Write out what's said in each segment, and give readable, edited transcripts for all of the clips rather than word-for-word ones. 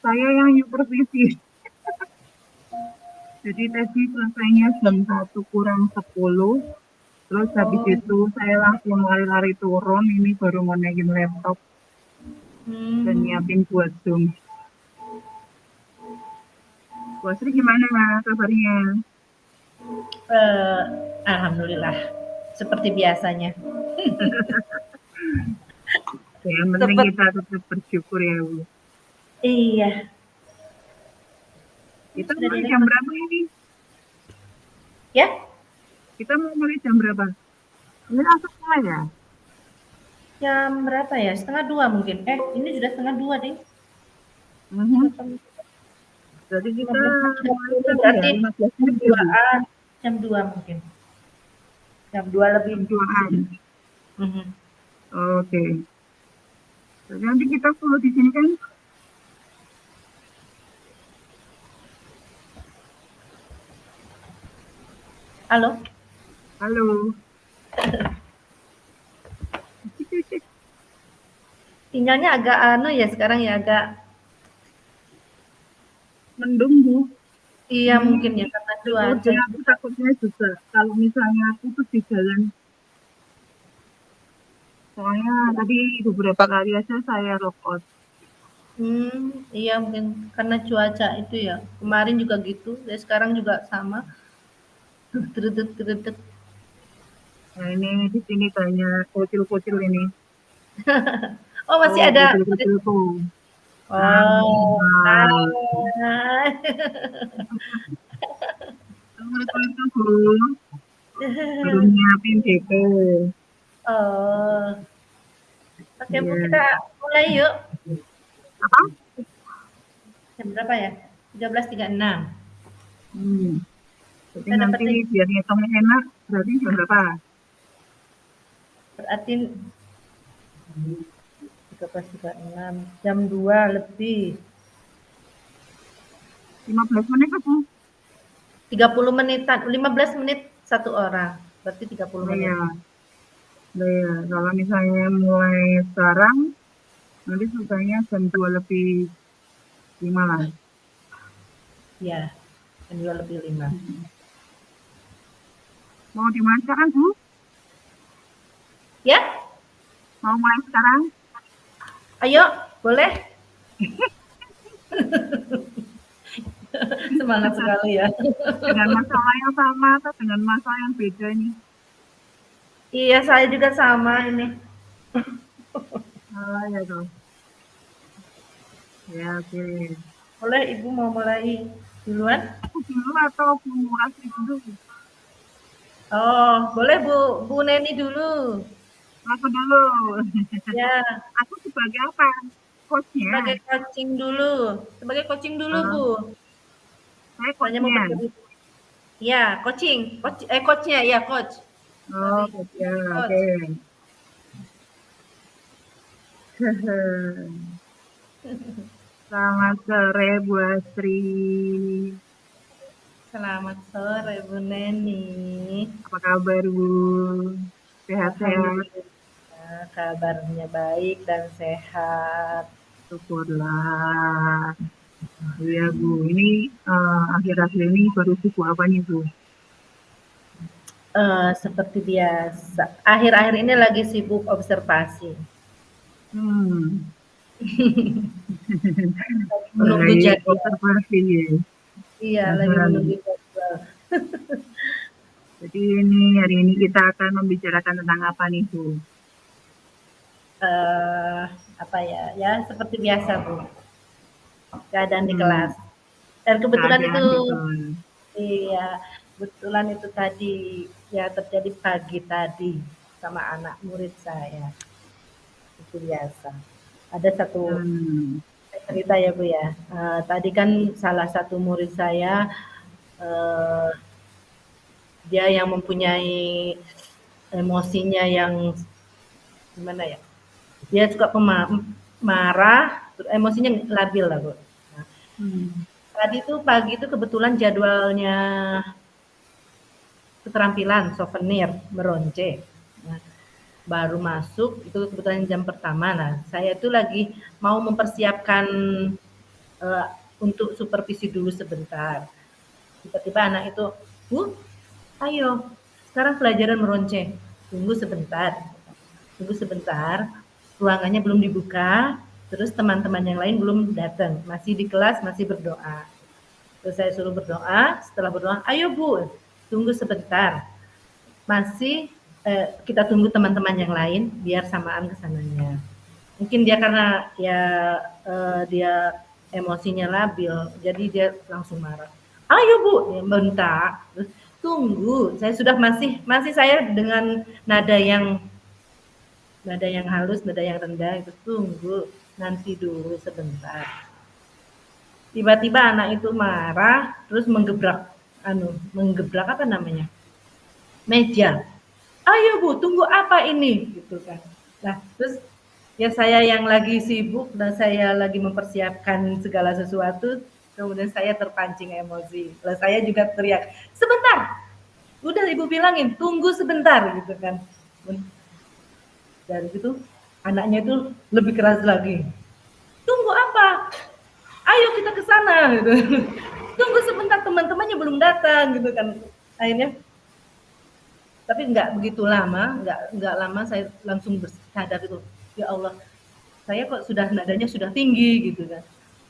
saya yang supervisi. Jadi tadi selesainya jam 1 kurang 10, terus habis Oh. itu saya langsung lari-lari turun, ini baru naikin laptop dan nyiapin buat Zoom. Bu Asri gimana kabarnya? Alhamdulillah, seperti biasanya. Yang penting kita tetap bersyukur ya, Bu. Iya. Kita mulai jam berapa ini? Ya? Kita mau mulai jam berapa? Ini langsung mulai ya? Jam berapa ya? 1:30 mungkin. Ini sudah 1:30, Ding. Jadi kita mulai berarti ya, 15 jam menit ya, Bu? 2-an. Jam 2 mungkin. Jam 2 lebih. Jam 2-an. Oke. Jadi nanti kita follow di sini kan? Halo? Halo. Sinyalnya agak ya sekarang ya, agak mendung, Bu. Iya, mungkin ya karena cuaca. Aku takutnya juga kalau misalnya aku tuh di jalan. Soalnya tadi beberapa kali aja saya lockout. Iya mungkin karena cuaca itu ya. Kemarin juga gitu, dan sekarang juga sama. Teredet. Nah ini di sini banyak kucil-kucil ini. Oh masih ada. Kucil-kucil tuh. Oh, Kucil-kucil tuh, baru nyiapin gitu. Oh, oke Bu, kita mulai yuk. Apa? Jam berapa ya? 13.36. Jadi nanti biar ngitungnya enak, berarti jam berapa? Berarti 13.36, jam 2 lebih. 15 menit apa? 30 menitan, 15 menit satu orang, berarti 30 menit. Iya, kalau misalnya mulai sekarang, nanti selesainya jam 2 lebih 5 lah. Iya, jam 2 lebih 5. Mau dimulai sekarang, Bu? Ya? Mau mulai sekarang? Ayo, boleh? Semangat sekali ya. Dengan masalah yang sama atau dengan masalah yang beda nih? Iya, saya juga sama ini. Oh ya toh. Ya oke. Boleh Ibu mau mulai duluan? Aku dulu atau Bu Asri dulu? Oh, boleh Bu Neni dulu. Aku dulu. Ya. Aku sebagai apa? Coachnya? Sebagai coaching dulu. Sebagai coaching dulu, Bu. Saya coachnya. Ya, coaching. Coachnya, ya coach. Oh, ya, oke. Selamat sore Bu Asri. Selamat sore Bu Neni. Apa kabar Bu? Sehat-sehat? Kabarnya baik dan sehat. Syukurlah. Iya Bu, ini akhir-akhir ini baru sibuk apa nih Bu? Seperti biasa. Akhir-akhir ini lagi sibuk observasi. Menunggu jadwal. Observasi ya. Iya, lagi menunggu jadwal. Jadi hari ini kita akan membicarakan tentang apa nih Bu? Apa ya? Ya seperti biasa Bu. Keadaan di kelas. Dan kebetulan itu, iya, kebetulan itu tadi ya terjadi pagi tadi sama anak murid saya. Itu biasa. Ada satu cerita ya Bu ya. Tadi kan salah satu murid saya dia yang mempunyai emosinya yang gimana ya? Dia suka marah, emosinya labil lah Bu. Nah, tadi tuh pagi itu kebetulan jadwalnya keterampilan souvenir meronce. Nah, baru masuk itu kebetulan jam pertama. Nah, saya tuh lagi mau mempersiapkan untuk supervisi dulu sebentar. Tiba-tiba anak itu, Bu, ayo sekarang pelajaran meronceng. Tunggu sebentar, ruangannya belum dibuka, terus teman-teman yang lain belum datang, masih di kelas, masih berdoa. Terus saya suruh berdoa, setelah berdoa, ayo Bu, tunggu sebentar. Masih kita tunggu teman-teman yang lain biar samaan kesananya. Mungkin dia karena ya dia emosinya labil, jadi dia langsung marah. Ayo Bu, dia bentak. Terus, tunggu, saya sudah masih saya dengan nada yang halus, nada yang rendah itu, tunggu, nanti dulu sebentar. Tiba-tiba anak itu marah, terus menggebrak apa namanya? Meja. Ayo Bu, tunggu apa ini? Gitu kan. Nah, terus ya saya yang lagi sibuk dan saya lagi mempersiapkan segala sesuatu, kemudian saya terpancing emosi. Lalu saya juga teriak, sebentar, udah Ibu bilangin, tunggu sebentar gitu kan. Dari itu anaknya itu lebih keras lagi. Tunggu apa? Ayo kita ke sana gitu. Tunggu sebentar, teman-temannya belum datang gitu kan. Akhirnya tapi nggak begitu lama, nggak lama saya langsung sadar itu, ya Allah, saya kok sudah nadanya sudah tinggi gitu kan.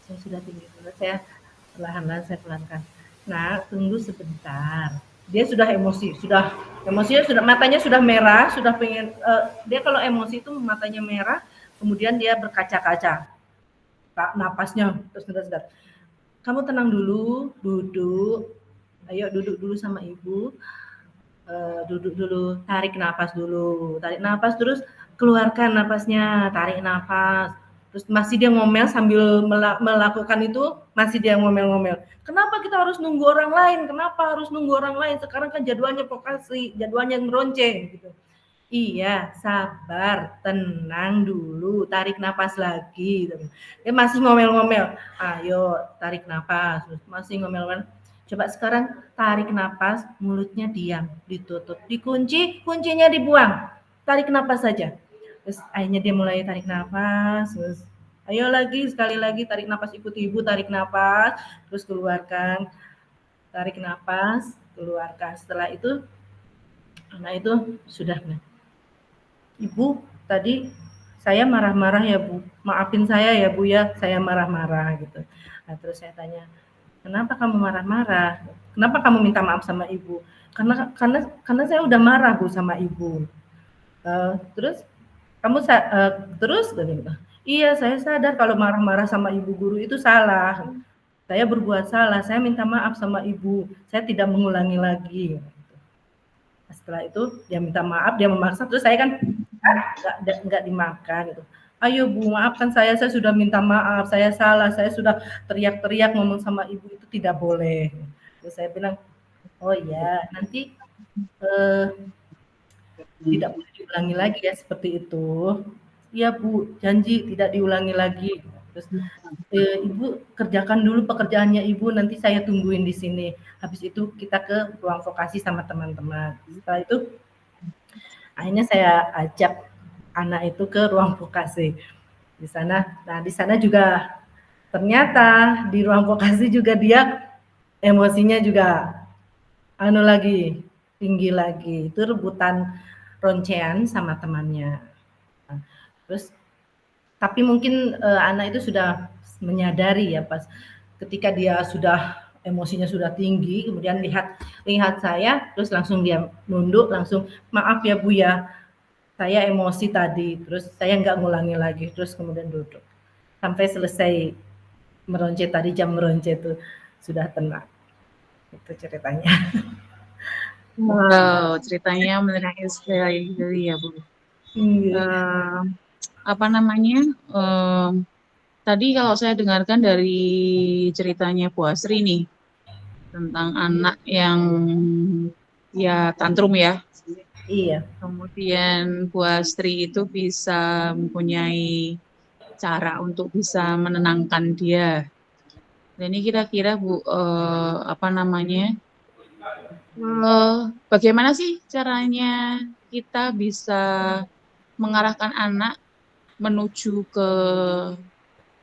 Saya sudah tinggi, saya perlahan-lahan saya pelankan. Nah, tunggu sebentar. Dia sudah emosi, emosinya sudah matanya sudah merah, sudah pengen dia kalau emosi itu matanya merah, kemudian dia berkaca-kaca. Napasnya terus sedar. Kamu tenang dulu, duduk. Ayo duduk dulu sama Ibu. Duduk dulu, tarik napas terus keluarkan napasnya, tarik napas. Terus masih dia ngomel sambil melakukan itu, masih dia ngomel-ngomel. Kenapa kita harus nunggu orang lain? Kenapa harus nunggu orang lain? Sekarang kan jadwalnya vokasi, jadwalnya meronceng gitu. Iya, sabar, tenang dulu, tarik napas lagi. Dia masih ngomel-ngomel. Ayo, tarik napas. Masih ngomel-ngomel. Coba sekarang tarik napas, mulutnya diam, ditutup, dikunci, kuncinya dibuang. Tarik napas saja. Terus akhirnya dia mulai tarik napas, terus ayo lagi, sekali lagi tarik napas, ikuti Ibu, tarik napas, terus keluarkan. Tarik napas, keluarkan. Setelah itu anak itu sudah, Ibu, tadi saya marah-marah ya Bu, maafin saya ya Bu ya, saya marah-marah gitu. Nah, terus saya tanya, kenapa kamu marah-marah? Kenapa kamu minta maaf sama Ibu? Karena saya udah marah Bu sama Ibu. Terus kamu terus gitu. Iya, saya sadar kalau marah-marah sama Ibu guru itu salah. Saya berbuat salah, saya minta maaf sama Ibu. Saya tidak mengulangi lagi. Setelah itu dia minta maaf, dia memaksa, terus saya kan nggak dimakan gitu. Ayo Bu, maafkan saya sudah minta maaf, saya salah, saya sudah teriak-teriak ngomong sama Ibu itu tidak boleh. Terus saya bilang, oh ya, nanti tidak boleh diulangi lagi ya seperti itu. Iya Bu, janji tidak diulangi lagi. Terus Ibu kerjakan dulu pekerjaannya Ibu, nanti saya tungguin di sini. Habis itu kita ke ruang vokasi sama teman-teman. Setelah itu akhirnya saya ajak anak itu ke ruang vokasi. Di sana juga ternyata di ruang vokasi juga dia emosinya juga tinggi lagi. Itu rebutan roncean sama temannya. Terus tapi mungkin anak itu sudah menyadari ya pas ketika dia sudah emosinya sudah tinggi, kemudian lihat saya, terus langsung dia nunduk, langsung maaf ya Bu ya, saya emosi tadi, terus saya nggak ngulangi lagi, terus kemudian duduk sampai selesai meroncet tadi, jam meroncet itu sudah tenang. Itu ceritanya. Wow, ceritanya menyenangkan sekali ya Bu. Apa namanya? Tadi kalau saya dengarkan dari ceritanya Bu Asri nih tentang anak yang ya tantrum ya. Iya. Kemudian Bu Asri itu bisa mempunyai cara untuk bisa menenangkan dia. Dan ini kira-kira Bu, apa namanya? Bagaimana sih caranya kita bisa mengarahkan anak menuju ke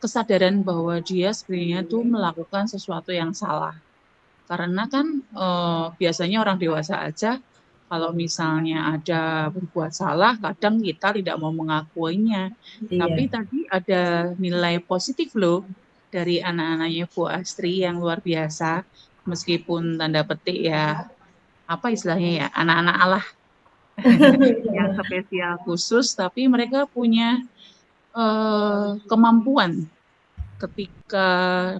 kesadaran bahwa dia sebenarnya tuh melakukan sesuatu yang salah. Karena kan biasanya orang dewasa aja kalau misalnya ada berbuat salah, kadang kita tidak mau mengakuinya. Tapi Iya. tadi ada nilai positif loh dari anak-anaknya Bu Astri yang luar biasa. Meskipun tanda petik ya, apa istilahnya ya, anak-anak Allah yang spesial khusus, tapi mereka punya kemampuan ketika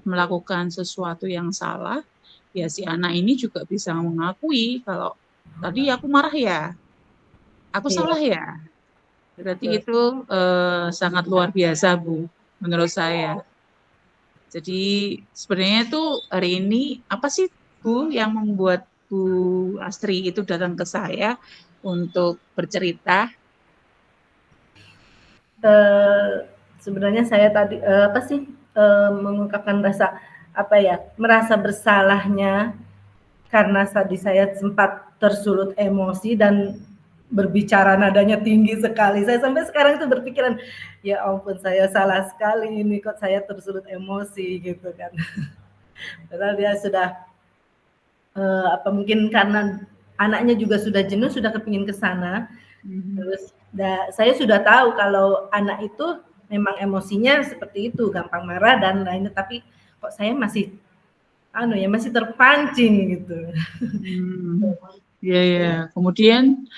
melakukan sesuatu yang salah, ya si anak ini juga bisa mengakui kalau tadi aku marah ya, aku Iya, salah ya. Berarti betul. itu sangat luar biasa Bu, menurut saya. Jadi sebenarnya tuh hari ini apa sih Bu yang membuat Bu Astri itu datang ke saya untuk bercerita? Sebenarnya saya tadi, apa sih, mengungkapkan rasa, apa ya, merasa bersalahnya karena tadi saya sempat tersulut emosi dan berbicara nadanya tinggi sekali. Saya sampai sekarang itu berpikiran, "Ya ampun saya salah sekali ini, kok saya tersulut emosi," gitu kan. Padahal dia sudah, apa, mungkin karena anaknya juga sudah jenuh, sudah kepingin ke sana, terus saya sudah tahu kalau anak itu memang emosinya seperti itu, gampang marah dan lainnya, tapi kok saya masih masih terpancing gitu. Ya, ya. Kemudian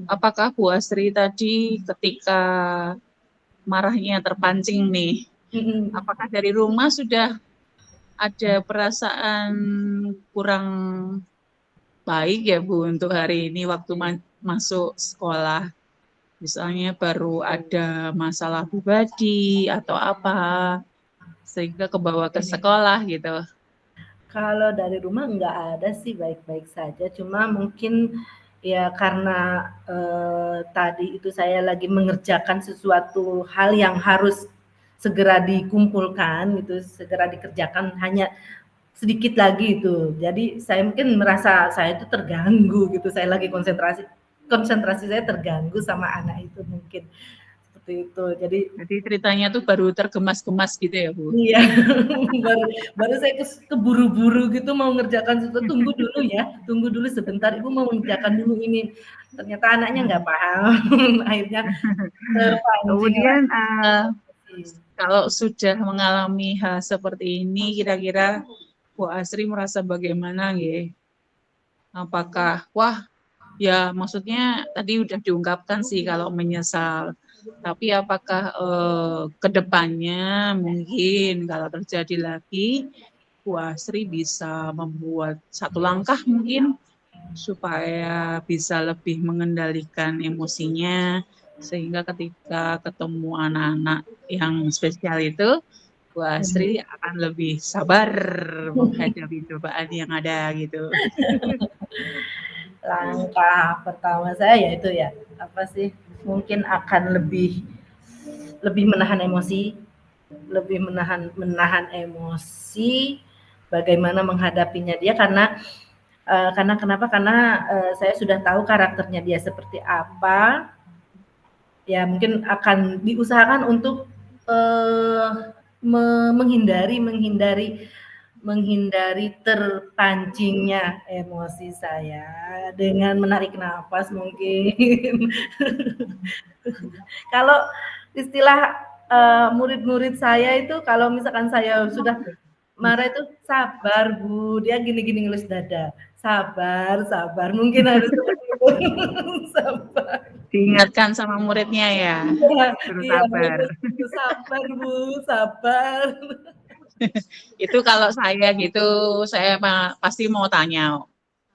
apakah Bu Astri tadi ketika marahnya terpancing nih, apakah dari rumah sudah ada perasaan kurang baik ya Bu untuk hari ini waktu masuk sekolah? Misalnya baru ada masalah pribadi atau apa, sehingga kebawa ke sekolah gitu. Kalau dari rumah nggak ada sih, baik-baik saja, cuma mungkin ya karena, tadi itu saya lagi mengerjakan sesuatu hal yang harus segera dikumpulkan gitu, segera dikerjakan, hanya sedikit lagi itu. Jadi saya mungkin merasa saya itu terganggu gitu, saya lagi konsentrasi konsentrasi saya terganggu sama anak itu mungkin, seperti itu. Jadi Jadi ceritanya tuh baru tergemas-gemas gitu ya Bu? iya, baru baru saya keburu-buru gitu mau ngerjakan sesuatu, tunggu dulu sebentar, Ibu mau mengerjakan dulu ini. Ternyata anaknya nggak paham, akhirnya terpancing Kemudian lagi. kalau sudah mengalami hal seperti ini, kira-kira Bu Asri merasa bagaimana ya? Apakah, wah ya maksudnya tadi udah diungkapkan sih kalau menyesal. Tapi apakah ke depannya mungkin kalau terjadi lagi, Bu Asri bisa membuat satu langkah mungkin supaya bisa lebih mengendalikan emosinya, sehingga ketika ketemu anak-anak yang spesial itu, Bu Asri akan lebih sabar menghadapi cobaan yang ada gitu. Langkah pertama saya yaitu ya, apa sih, mungkin akan lebih lebih menahan emosi, lebih menahan menahan emosi, bagaimana menghadapinya dia karena kenapa, karena, saya sudah tahu karakternya dia seperti apa, ya mungkin akan diusahakan untuk, menghindari menghindari menghindari terpancingnya emosi saya dengan menarik nafas mungkin. Kalau istilah, murid-murid saya itu kalau misalkan saya sudah marah itu, "Sabar Bu," dia gini-gini ngelus dada, "Sabar sabar," mungkin harus seperti itu. Sabar. Diingatkan sama muridnya ya, Iya suruh iya, sabar. mereka gitu, "Sabar Bu, sabar." Itu kalau saya gitu, saya pasti mau tanya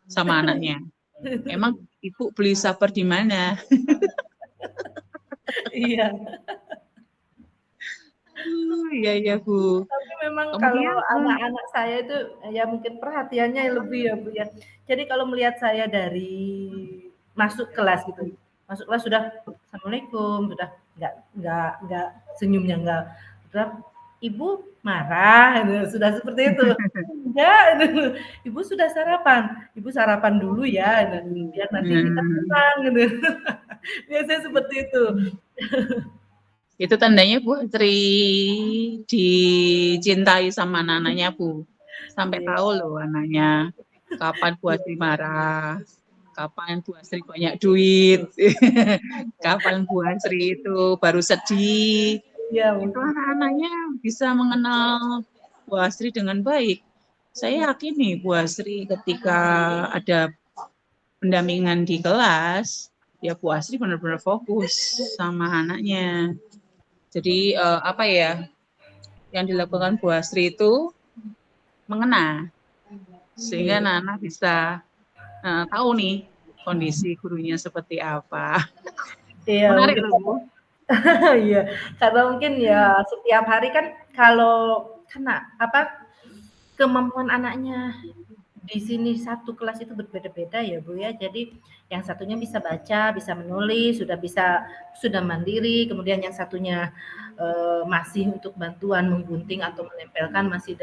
sama anaknya, emang ibu beli sabar di mana? Iya. Iya iya Bu. Tapi memang kalau Kemudian anak-anak saya itu, ya mungkin perhatiannya lebih ya, Bu, ya. Jadi kalau melihat saya dari masuk kelas gitu, masuk kelas sudah, "Assalamualaikum," sudah nggak senyumnya nggak, udah, "Ibu marah?" Gitu, sudah seperti itu. "Enggak," gitu, "Ibu sudah sarapan?" "Ibu sarapan dulu ya," gitu, "biar nanti kita tenang," gitu. Biasanya seperti itu. Itu tandanya Bu Asri dicintai sama anak-anaknya Bu. Sampai Iya. tahu loh anaknya kapan Bu Asri marah, kapan Bu Asri banyak duit, kapan Bu Asri itu baru sedih. Iya, Itu Bu. anak-anaknya bisa mengenal Bu Asri dengan baik. Saya yakin nih Bu Asri ketika ada pendampingan di kelas, ya Bu Asri benar-benar fokus sama anaknya. Jadi apa ya, yang dilakukan Bu Asri itu mengena, sehingga Iya. anak-anak bisa tahu nih kondisi gurunya seperti apa. Iya, Menarik mungkin loh Bu. iya, karena mungkin ya setiap hari kan kalau kena apa kemampuan anaknya di sini satu kelas itu berbeda-beda ya Bu ya. Jadi yang satunya bisa baca, bisa menulis, sudah mandiri, kemudian yang satunya masih untuk bantuan menggunting atau menempelkan masih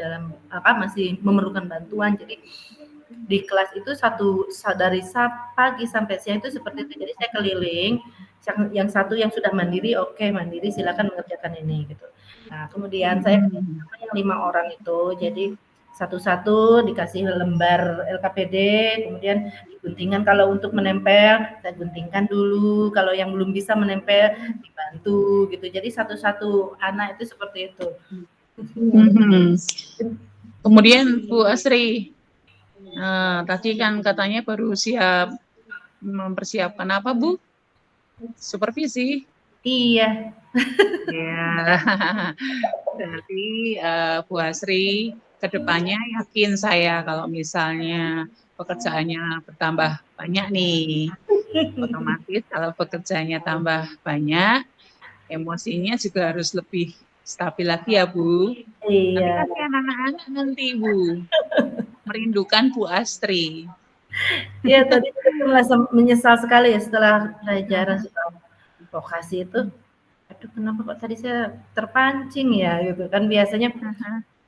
memerlukan bantuan. Jadi di kelas itu dari pagi sampai siang itu seperti itu. Jadi saya keliling, yang satu yang sudah mandiri, oke mandiri silakan mengerjakan ini gitu. Nah kemudian saya yang 5 orang itu, jadi satu-satu dikasih lembar LKPD, kemudian guntingan kalau untuk menempel, saya guntingkan dulu, kalau yang belum bisa menempel dibantu gitu. Jadi satu-satu anak itu seperti itu. Kemudian Bu Asri, tadi kan katanya baru siap mempersiapkan apa Bu? Supervisi. Iya. Ya, berarti Bu Asri kedepannya yakin saya kalau misalnya pekerjaannya bertambah banyak nih, otomatis kalau pekerjaannya tambah banyak, emosinya juga harus lebih stabil lagi ya Bu. Nanti Iya. kasihan anak-anak nanti Bu, merindukan Bu Astri. Iya tadi saya merasa menyesal sekali ya setelah pelajaran soal vokasi itu. Aduh kenapa kok tadi saya terpancing ya gitu kan biasanya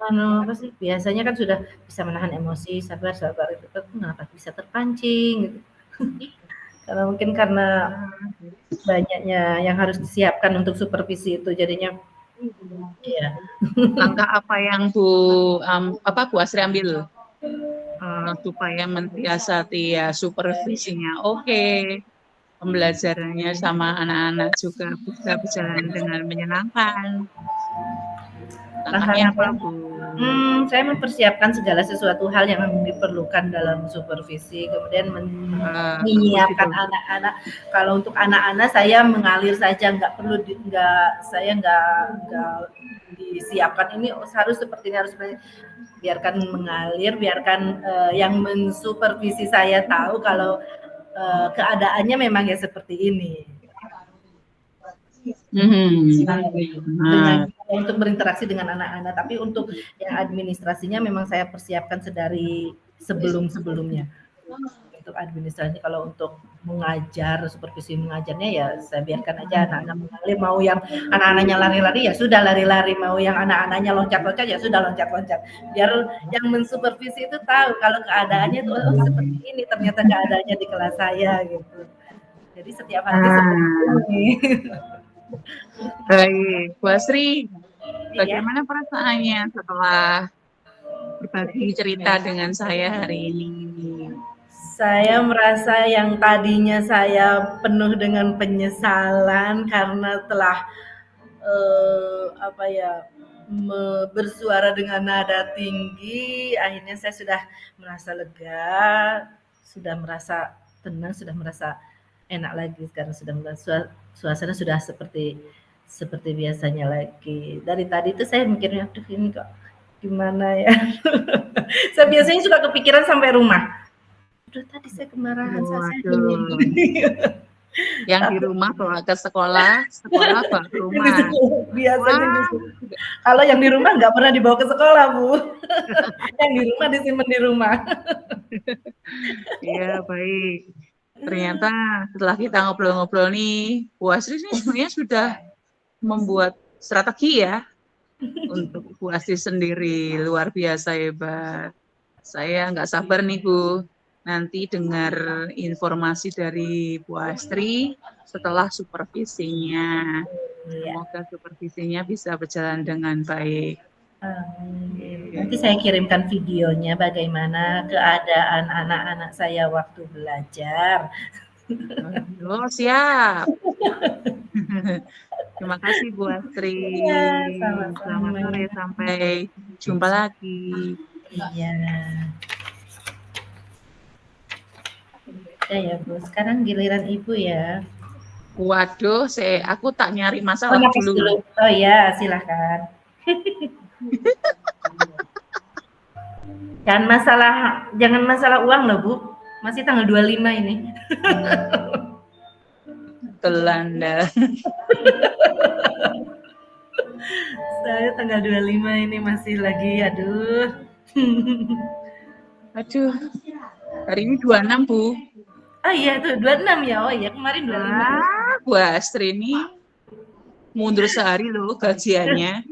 apa sih biasanya kan sudah bisa menahan emosi sabar itu kan kenapa bisa terpancing gitu. Karena banyaknya yang harus disiapkan untuk supervisi itu jadinya iya. Langkah apa yang Bu Asri ambil supaya mensiasati ya supervisinya oke, pembelajarannya sama anak-anak juga bisa berjalan dengan menyenangkan. Langkahnya apa Bu? Saya mempersiapkan segala sesuatu hal yang diperlukan dalam supervisi, kemudian menyiapkan anak-anak. Kalau untuk anak-anak saya mengalir saja, saya nggak disiapkan ini harus seperti ini, harus seperti ini. Biarkan mengalir, biarkan yang mensupervisi saya tahu kalau keadaannya memang ya seperti ini. Dengan untuk berinteraksi dengan anak-anak, tapi untuk yang administrasinya memang saya persiapkan sedari sebelum-sebelumnya. Untuk administrasi, kalau untuk mengajar, supervisi mengajarnya ya saya biarkan aja anak-anak mengalir, mau yang anak-anaknya lari-lari ya sudah lari-lari, mau yang anak-anaknya loncat-loncat ya sudah loncat-loncat. Biar yang mensupervisi itu tahu kalau keadaannya itu seperti ini ternyata keadaannya di kelas saya gitu. Jadi setiap hari seperti ini. Baik, Bu Asri, bagaimana perasaannya setelah berbagi cerita dengan saya hari ini? Saya merasa yang tadinya saya penuh dengan penyesalan karena telah bersuara dengan nada tinggi, akhirnya saya sudah merasa lega, sudah merasa tenang, sudah merasa enak lagi sekarang, sudah suasana sudah seperti biasanya lagi. Dari tadi itu saya mikirnya, aduh ini kok gimana ya. Saya biasanya suka kepikiran sampai rumah. Aduh tadi saya kemarahan, saya ini. Yang di rumah bawa ke sekolah bawa ke rumah. Biasanya gitu. Kalau yang di rumah nggak pernah dibawa ke sekolah, Bu. Yang di rumah disimpan di rumah. Iya, baik. Ternyata setelah kita ngobrol-ngobrol nih, Bu Asri ini sebenarnya sudah membuat strategi ya untuk Bu Asri sendiri, luar biasa hebat. Saya nggak sabar nih Bu, nanti dengar informasi dari Bu Astri setelah supervisinya. Iya. Semoga supervisinya bisa berjalan dengan baik. Nanti saya kirimkan videonya bagaimana keadaan anak-anak saya waktu belajar. Oh, siap. Terima kasih Bu Astri. Iya, Selamat sama-sama. sore, sampai jumpa lagi. Iya. Ya Bu, sekarang giliran Ibu ya. Waduh, aku tak nyari Oh, masalah napas dulu. dulu. Oh ya, silahkan. Jangan masalah uang loh Bu. Masih tanggal 25 ini. Belanda. Saya tanggal 25 ini masih lagi, aduh. Aduh, hari ini 26 Bu. Oh iya tuh 26 ya. Oh iya, kemarin 25. Bu Astri ini mundur sehari loh gajiannya.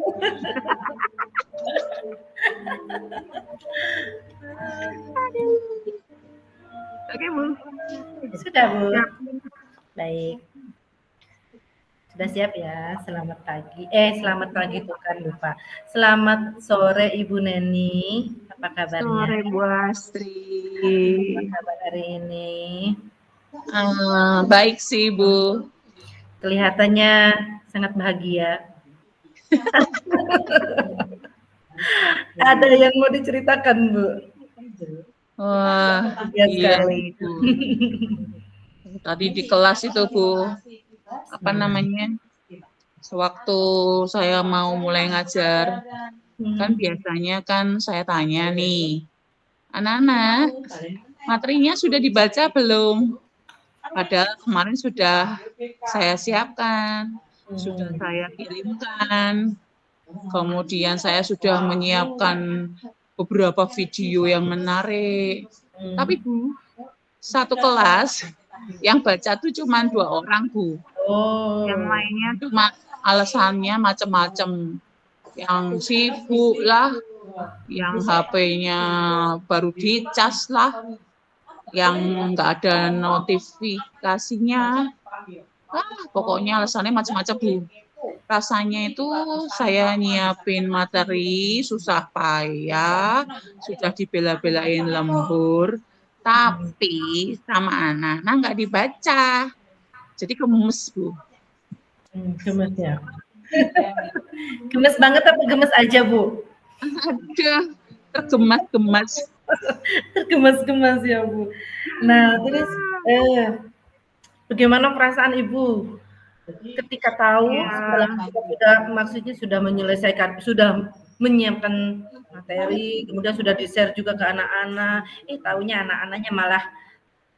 Oke Bu. Sudah Bu. Siap. Baik. Sudah siap ya. Selamat pagi. Selamat pagi tuh kan lupa. Selamat sore Ibu Neni. Apa kabarnya? Sore Bu Astri. Apa kabar hari ini? Baik sih Bu. Kelihatannya sangat bahagia. Ada yang mau diceritakan Bu? Wah, Ya iya sekali. Bu. Tadi di kelas itu Bu, apa namanya? Sewaktu saya mau mulai ngajar, kan biasanya kan saya tanya nih, anak-anak, materinya sudah dibaca belum? Padahal kemarin sudah saya siapkan, sudah saya kirimkan, kemudian saya sudah menyiapkan beberapa video yang menarik. Tapi Bu, satu kelas yang baca tuh cuma 2 orang Bu. Oh. Yang lainnya cuma alasannya macam-macam. Yang sibuk lah, yang HP-nya baru dicas lah, yang nggak ada notifikasinya. Pokoknya alasannya macam-macam Bu. Rasanya itu saya nyiapin materi susah payah, sudah dibela-belain lembur, tapi sama anak-anak nggak dibaca. Jadi gemes Bu. Gemes ya. Gemes banget apa gemes aja Bu? Aduh, tergemas-gemas. Tergemas-gemas ya Bu. Nah terus bagaimana perasaan Ibu ketika tahu setelah kita sudah menyelesaikan, sudah menyiapkan materi, kemudian sudah di-share juga ke anak-anak, taunya anak-anaknya malah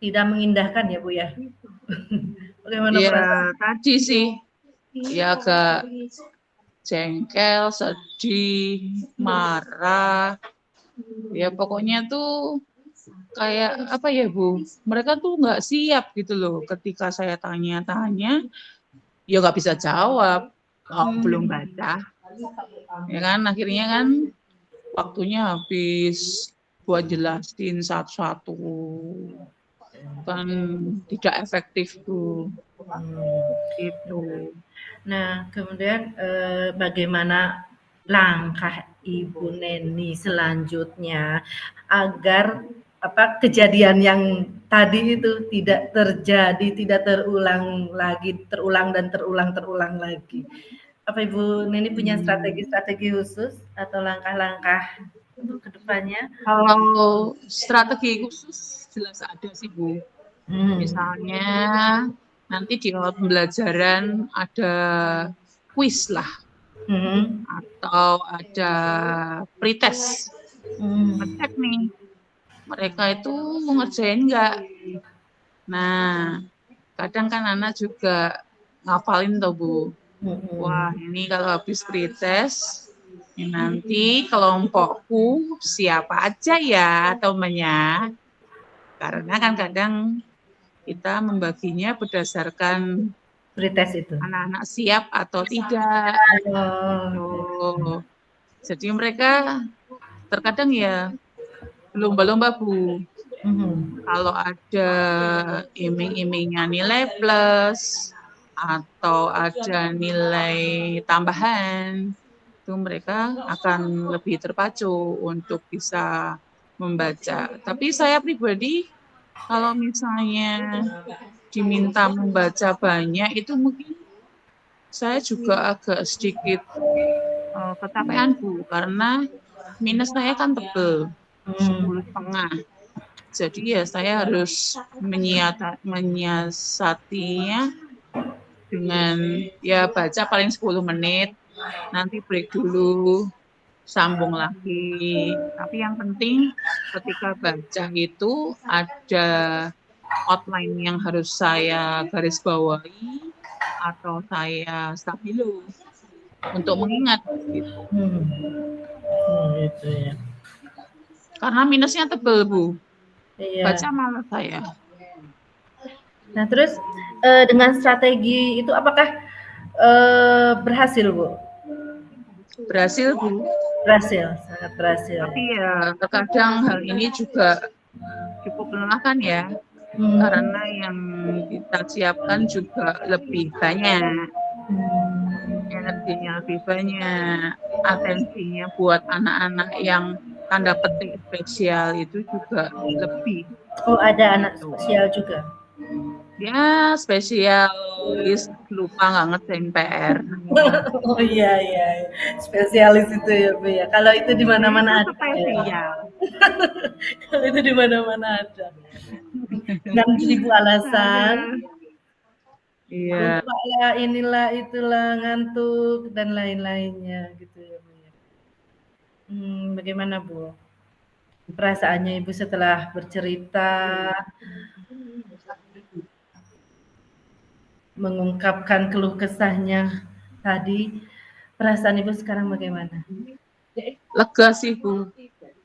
tidak mengindahkan ya Bu ya? Bagaimana perasaan? Tadi sih ya agak jengkel, sedih, marah. Ya pokoknya tuh kayak apa ya Bu, mereka tuh nggak siap gitu loh ketika saya tanya-tanya, ya nggak bisa jawab, belum baca. Ya kan, akhirnya kan waktunya habis buat jelasin satu-satu. Kan tidak efektif tuh. Gitu. Nah, kemudian bagaimana langkah Ibu Neni selanjutnya agar kejadian yang tadi itu tidak terjadi, tidak terulang dan terulang lagi. Apa Ibu Neni punya strategi khusus atau langkah-langkah untuk kedepannya? Kalau strategi khusus jelas ada sih Bu. Misalnya nanti di awal pembelajaran ada kuis lah, atau ada pretest, ngecek nih mereka itu ngerjain nggak. Nah, kadang kan anak juga ngafalin tuh Bu. Wah, ini kalau habis pretest nanti kelompokku siapa aja ya temennya. Karena kan kadang kita membaginya berdasarkan pretest itu. Anak-anak siap atau tidak. Jadi mereka terkadang ya berlomba-lomba Bu. Kalau ada iming-imingnya nilai plus, atau ada nilai tambahan, itu mereka akan lebih terpacu untuk bisa membaca. Tapi saya pribadi, kalau misalnya diminta membaca banyak, itu mungkin saya juga agak sedikit kecapean Bu, karena minus saya kan tebel, Hmm. 10,5. Jadi ya saya harus menyiasatinya dengan ya baca paling 10 menit, nanti break dulu, sambung lagi. Tapi yang penting ketika baca itu ada outline yang harus saya garis bawahi atau saya stabilo untuk mengingat gitu. Gitu ya. Karena minusnya tebel Bu, Iya. baca malas saya. Nah, terus dengan strategi itu apakah berhasil, Bu? Berhasil Bu, Berhasil, sangat berhasil. tapi ya terkadang hal ini juga cukup melelahkan ya, Hmm. karena yang kita siapkan juga lebih banyak, energinya lebih banyak, atensinya buat anak-anak yang tanda petik spesial itu juga lebih. Oh, ada anak Gitu. spesial juga. Ya spesialis lupa nggak ngerjain PR. Oh iya iya, spesialis itu ya Bu ya. Kalau itu di Itu mana-mana ada. Ya. spesial. Kalau itu di mana-mana ada. 6.000 alasan. Iya. Lupa lah, inilah, itulah, ngantuk dan lain-lainnya gitu ya Bu ya. Bagaimana Bu? Perasaannya Ibu setelah bercerita, mengungkapkan keluh kesahnya tadi, perasaan Ibu sekarang bagaimana? Lega sih Bu,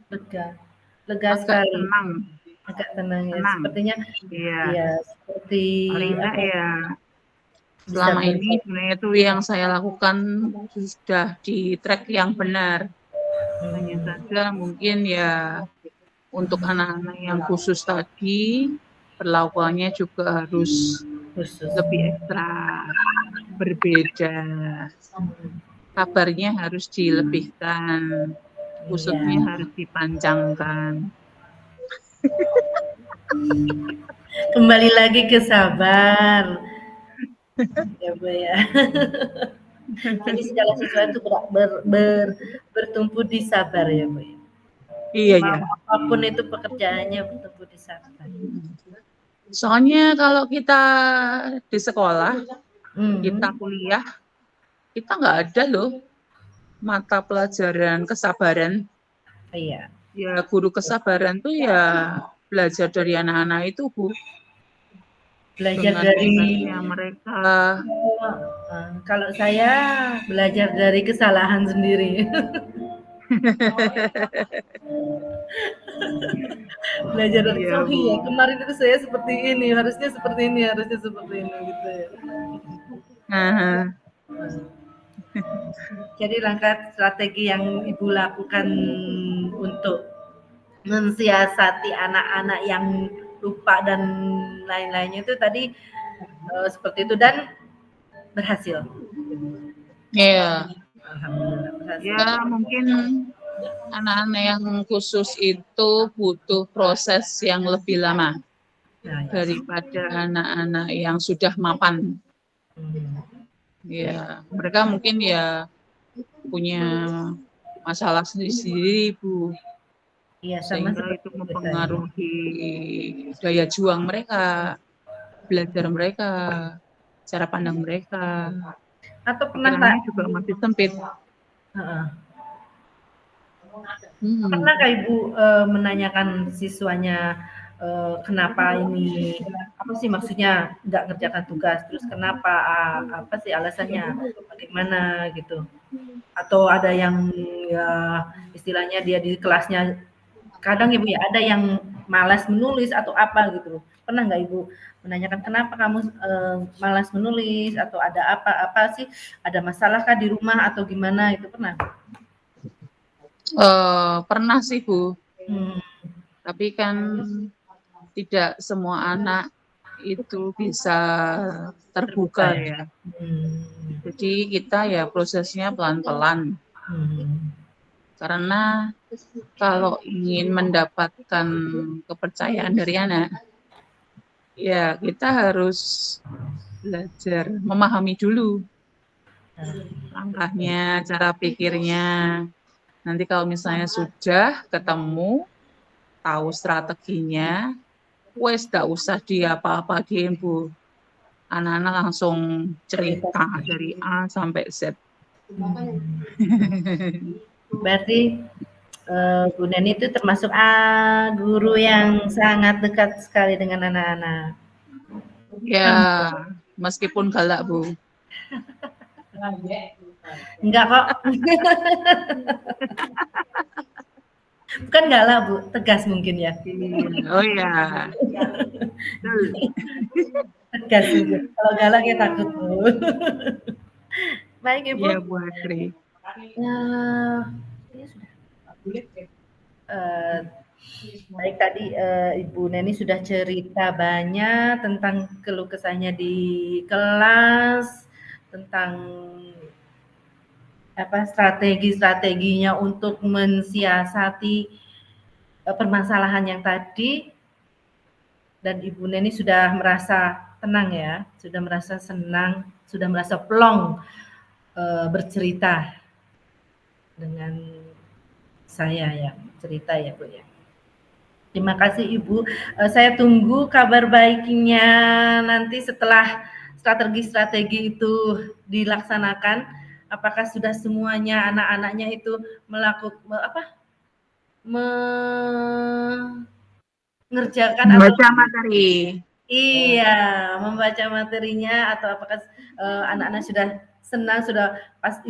Lega, lega agak sekali, tenang. agak tenang ya. Tenang. Sepertinya Iya. ya seperti Paling enggak apa? ya Bisa selama ini sebenarnya itu yang saya lakukan sudah di track yang benar. Hanya saja mungkin ya untuk anak-anak yang khusus tadi perlakuannya juga harus khusus. lebih ekstra, berbeda. Kabarnya harus dilebihkan, khususnya harus dipanjangkan. Kembali lagi ke sabar. Ya Bu ya. Jadi segala sesuatu bertumpu di sabar ya Bu ya. Iya ya. Apapun itu pekerjaannya bertumpu di sabar. Soalnya kalau kita di sekolah, kita kuliah, kita nggak ada loh mata pelajaran kesabaran. Iya. Ya guru kesabaran tuh ya belajar dari anak-anak itu Bu. Belajar Dengan dari hebatnya mereka. Kalau saya belajar dari kesalahan sendiri. Belajar dari Iya, Bu. ya kemarin itu saya seperti ini, harusnya seperti ini, harusnya seperti ini gitu ya. Nah, Jadi langkah strategi yang Ibu lakukan untuk mensiasati anak-anak yang lupa dan lain-lainnya itu tadi seperti itu dan berhasil. iya. Alhamdulillah berhasil. Ya mungkin anak-anak yang khusus itu butuh proses yang lebih lama Nah, ya. daripada anak-anak yang sudah mapan. Ya, mereka mungkin ya punya masalah sendiri-sendiri, Bu. Iya, sama Sehingga seperti itu saya. mempengaruhi daya juang mereka, belajar mereka, cara pandang mereka. Atau pernah Kak? Pikirannya juga masih sempit. Pernah Kak Ibu menanyakan siswanya kenapa ini apa sih maksudnya nggak ngerjakan tugas, terus kenapa apa sih alasannya, bagaimana gitu? Atau ada yang ya istilahnya dia di kelasnya kadang Ibu ya ada yang malas menulis atau apa gitu. Pernah nggak Ibu menanyakan kenapa kamu malas menulis atau ada apa sih? Ada masalah kah di rumah atau gimana itu pernah? Pernah sih Bu, tapi kan tidak semua anak itu bisa terbuka ya. Jadi kita ya prosesnya pelan-pelan. Karena kalau ingin mendapatkan kepercayaan dari anak, ya kita harus belajar memahami dulu langkahnya, cara pikirnya. Nanti kalau misalnya sudah ketemu, tahu strateginya, wes gak usah diapa-apain Bu. Anak-anak langsung cerita dari A sampai Z. Berarti Bu Neni itu termasuk guru yang sangat dekat sekali dengan anak-anak. Ya, meskipun galak Bu. Enggak kok. Bukan galak Bu, tegas mungkin ya. Oh ya. Tegas Bu. Kalau galak ya takut Bu. Baik Ibu. Iya Bu Asri. Ya sudah. Baik tadi Ibu Neni sudah cerita banyak tentang keluh kesahnya di kelas, tentang apa strategi-strateginya untuk mensiasati permasalahan yang tadi, dan Ibu Neni sudah merasa tenang ya, sudah merasa senang, sudah merasa plong bercerita dengan saya ya, cerita ya Bu ya. Terima kasih Ibu. Saya tunggu kabar baiknya nanti setelah strategi-strategi itu dilaksanakan. Apakah sudah semuanya anak-anaknya itu mengerjakan membaca materi? Iya, membaca materinya, atau apakah anak-anak sudah senang, sudah pas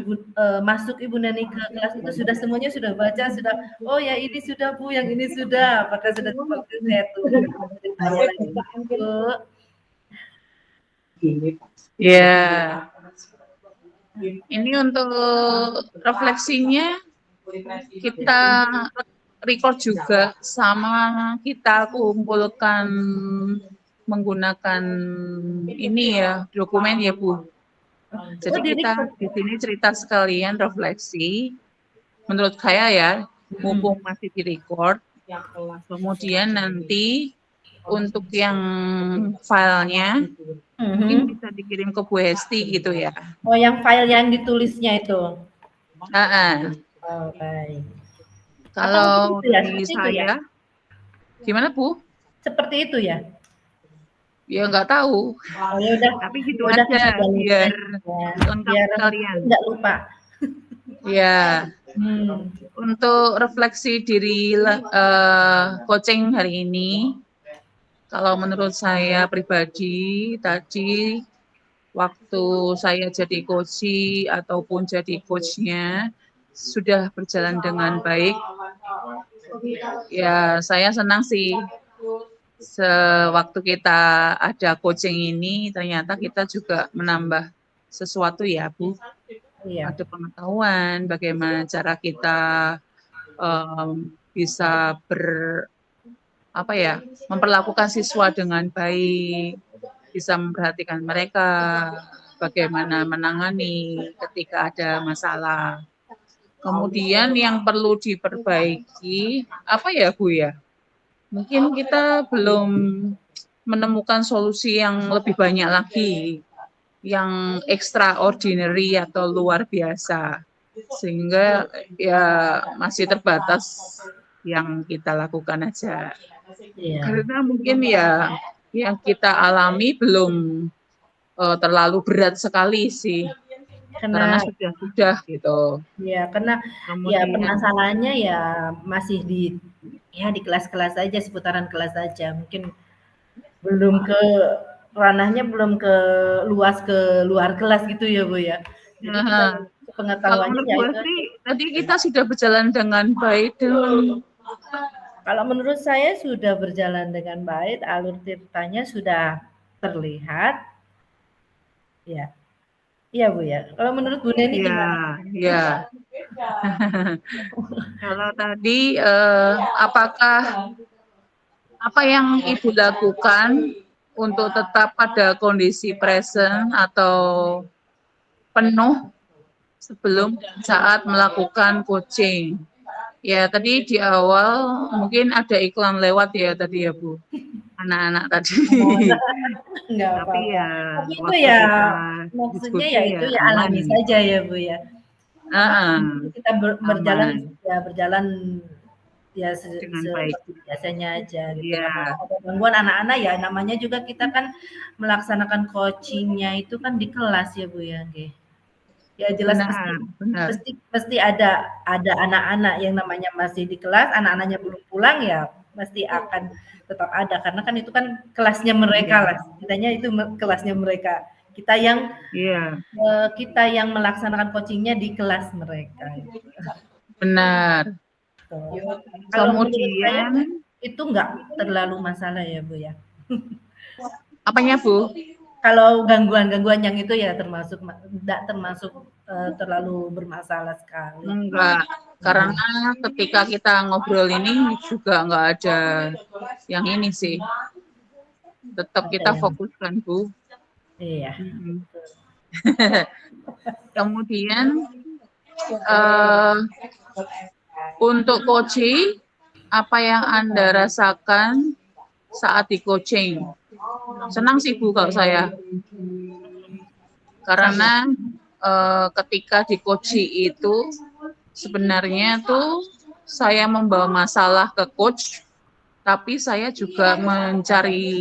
masuk Ibu Neni ke kelas itu sudah semuanya sudah baca, sudah oh ya ini sudah Bu, yang ini sudah, apakah sudah seperti saya tuh ceritanya lagi Bu. Ya. Ini untuk refleksinya kita record juga, sama kita kumpulkan menggunakan ini ya, dokumen ya Bu. Jadi kita di sini cerita sekalian refleksi. Menurut saya ya, mumpung masih di record, kemudian nanti untuk yang filenya mungkin bisa dikirim ke Bu Hesti gitu ya. Oh, yang file yang ditulisnya itu. Oh, baik. Kalau ya, dari saya, gimana Bu? Seperti itu ya? Ya nggak tahu. Oh, ya udah. Tapi gitu aja biar lengkap sekalian. Nggak lupa. Ya. Untuk refleksi diri coaching hari ini, kalau menurut saya pribadi tadi waktu saya jadi coach ataupun jadi coachnya sudah berjalan dengan baik. Ya saya senang sih. Sewaktu kita ada coaching ini ternyata kita juga menambah sesuatu ya Bu. Iya. Ada pengetahuan bagaimana cara kita bisa memperlakukan siswa dengan baik, bisa memperhatikan mereka, bagaimana menangani ketika ada masalah. Kemudian yang perlu diperbaiki apa ya Bu ya? Mungkin kita belum menemukan solusi yang lebih banyak lagi, yang extraordinary atau luar biasa, sehingga ya masih terbatas yang kita lakukan aja. Iya. Karena mungkin ya yang kita alami belum terlalu berat sekali sih. Karena sudah gitu. Ya, karena ya permasalahannya ya masih di kelas-kelas aja, seputaran kelas aja. Mungkin belum ke ranahnya, belum ke luas ke luar kelas gitu ya Bu ya. Jadi pengetahuannya ya itu. Tadi kita sudah berjalan dengan baik Kalau menurut saya sudah berjalan dengan baik, alur ceritanya sudah terlihat. Ya. Iya Bu ya. Kalau menurut Bu Neni gimana? Iya. Kalau tadi apakah apa yang Ibu lakukan untuk tetap pada kondisi present atau penuh sebelum dan saat melakukan coaching. Ya, tadi di awal mungkin ada iklan lewat ya tadi ya Bu, anak-anak tadi. Enggak Tapi apa-apa. ya Tapi itu waktu ya kita maksudnya diskusi ya ya itu ya aman alami gitu. saja ya Bu ya. Apa kita berjalan Aman ya berjalan ya dengan baik. seperti biasanya aja gitu kan. Iya, Ada gangguan anak-anak ya namanya juga kita kan melaksanakan coachingnya itu kan di kelas ya Bu ya. Oke. Ya jelas benar, benar. pasti ada anak-anak yang namanya masih di kelas, anak-anaknya belum pulang ya pasti akan tetap ada karena kan itu kan kelasnya mereka lah. Setidaknya itu kelasnya mereka. Iya, Kita yang melaksanakan coachingnya di kelas mereka. Benar. Tuh. Kalau menurut saya kemudian itu enggak terlalu masalah ya Bu ya. Apanya Bu? Kalau gangguan-gangguan yang itu ya enggak termasuk terlalu bermasalah sekali. Enggak, karena ketika kita ngobrol ini juga enggak ada yang ini sih. Tetap kita fokuskan Bu. Iya. Kemudian untuk coaching, apa yang Anda rasakan saat di coaching? Senang sih Bu kalau saya. Karena ketika di coaching itu sebenarnya tuh saya membawa masalah ke coach, tapi saya juga mencari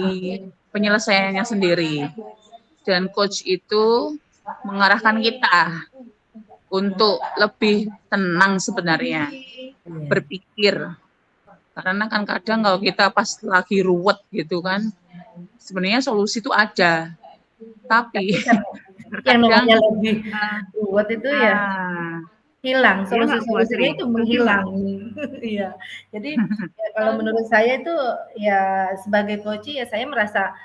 penyelesaiannya sendiri. Dan coach itu mengarahkan kita untuk lebih tenang sebenarnya, berpikir. Karena kan kadang kalau kita pas lagi ruwet gitu kan, sebenarnya solusi itu ada. Tapi yang namanya lebih ruwet itu ya hilang, solusinya itu menghilang. Iya. Jadi ya, kalau menurut saya itu ya sebagai coach ya saya merasa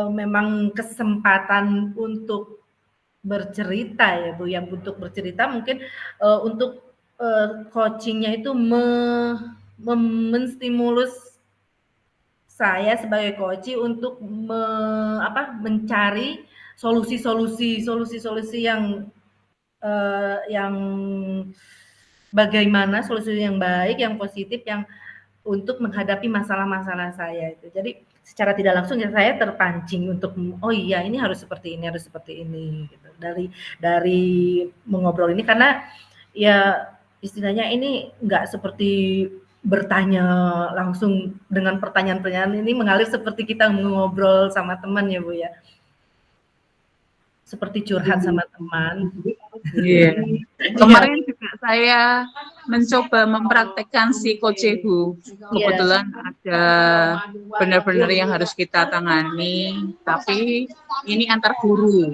memang kesempatan untuk bercerita ya Bu, yang untuk bercerita mungkin untuk coachingnya itu menstimulus saya sebagai coach untuk mencari solusi-solusi yang bagaimana solusi yang baik, yang positif, yang untuk menghadapi masalah-masalah saya itu. Jadi secara tidak langsung ya saya terpancing untuk oh iya ini harus seperti ini gitu. Dari mengobrol ini karena ya istilahnya ini enggak seperti bertanya langsung dengan pertanyaan-pertanyaan ini mengalir seperti kita ngobrol sama teman ya Bu ya. Seperti curhat sama teman. Iya. Kemarin juga saya mencoba mempraktekkan si coaching Bu. Kebetulan ada benar-benar yang harus kita tangani, tapi ini antar guru.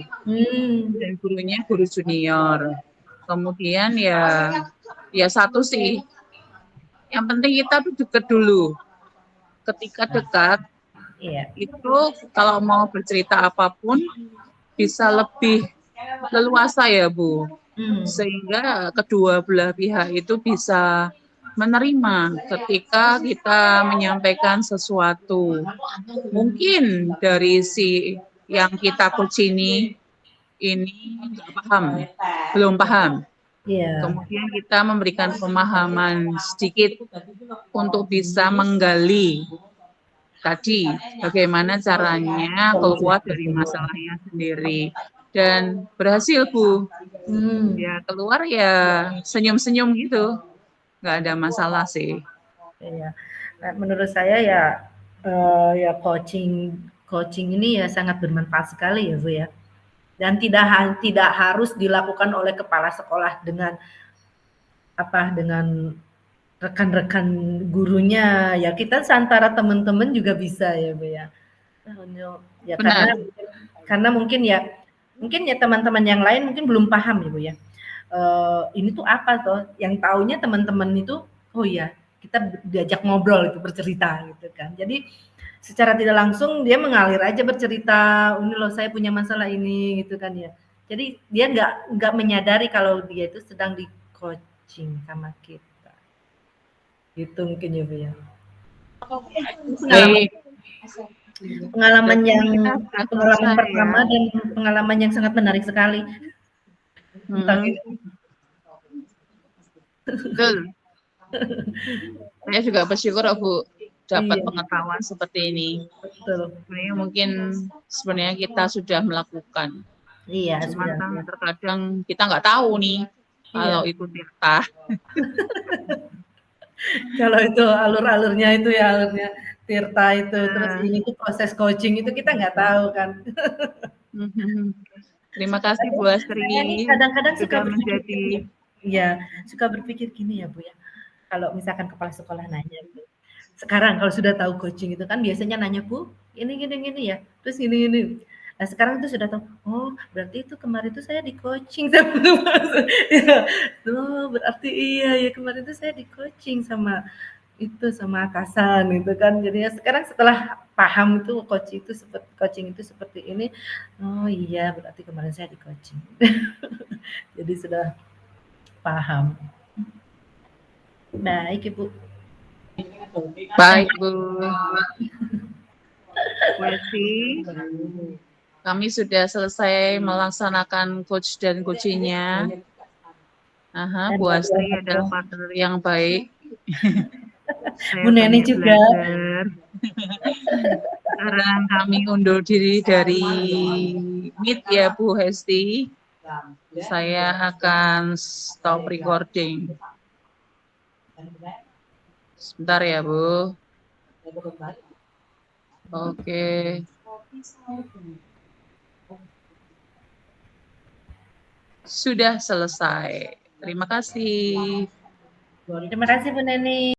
Dan gurunya guru junior. Kemudian ya satu sih, yang penting kita tuh dekat dulu. Ketika dekat, itu kalau mau bercerita apapun bisa lebih leluasa ya Bu, sehingga kedua belah pihak itu bisa menerima ketika kita menyampaikan sesuatu. Mungkin dari si yang kita coach ini nggak paham, belum paham. Kemudian kita memberikan pemahaman sedikit untuk bisa menggali tadi bagaimana caranya keluar dari masalahnya sendiri, dan berhasil Bu. Ya keluar ya senyum-senyum gitu, nggak ada masalah sih. Iya. Menurut saya ya coaching ini ya sangat bermanfaat sekali ya Bu ya. Dan tidak harus dilakukan oleh kepala sekolah dengan rekan-rekan gurunya, ya kita seantara teman-teman juga bisa ya Bu ya. Ya karena mungkin ya teman-teman yang lain mungkin belum paham ya Bu ya. Ini tuh apa toh? Yang taunya teman-teman itu oh ya kita diajak ngobrol itu bercerita gitu kan. Jadi secara tidak langsung dia mengalir aja bercerita, ini loh saya punya masalah ini gitu kan ya. Jadi dia nggak menyadari kalau dia itu sedang di coaching sama kita. Gitu mungkin ya Bu ya. Baik. Pengalaman Berarti yang kita sudah pengalaman selesai ya. pertama dan pengalaman yang sangat menarik sekali. Tentang Hmm, ini. betul. Saya juga bersyukur Bu dapat Iya, pengetahuan seperti ini. betul. Sebenarnya kita sudah melakukan. Iya, Cuman kan sebenarnya. terkadang kita nggak tahu nih kalau Iya. itu tirta. Kalau itu alurnya itu ya, alurnya Tirta itu, terus Nah, ini tuh proses coaching itu kita nggak tahu kan. terima kasih Bu Astri Saya nih kadang-kadang suka sudah berpikir menjadi gini, iya, suka berpikir gini ya Bu ya, kalau misalkan kepala sekolah nanya, sekarang kalau sudah tahu coaching itu kan biasanya nanya, "Bu, ini gini gini ya, terus gini gini." Nah sekarang itu sudah tahu, "Oh berarti itu kemarin itu saya di-coaching sama iya, oh berarti iya ya kemarin itu saya di-coaching sama itu, sama atasan," itu kan. Jadinya sekarang setelah paham itu coaching itu seperti ini, oh iya berarti kemarin saya di-coaching. Jadi sudah paham. Baik Ibu. baik Bu. Bu Esti, kami sudah selesai melaksanakan coach dan coachingnya. Aha, Bu Astri adalah partner yang baik. Saya Bu Neni banyak juga. belajar. Sekarang kami undur diri dari Meet ya Bu Hesti. Saya akan stop recording. Sebentar ya Bu. Oke. Sudah selesai. Terima kasih. Terima kasih Bu Neni.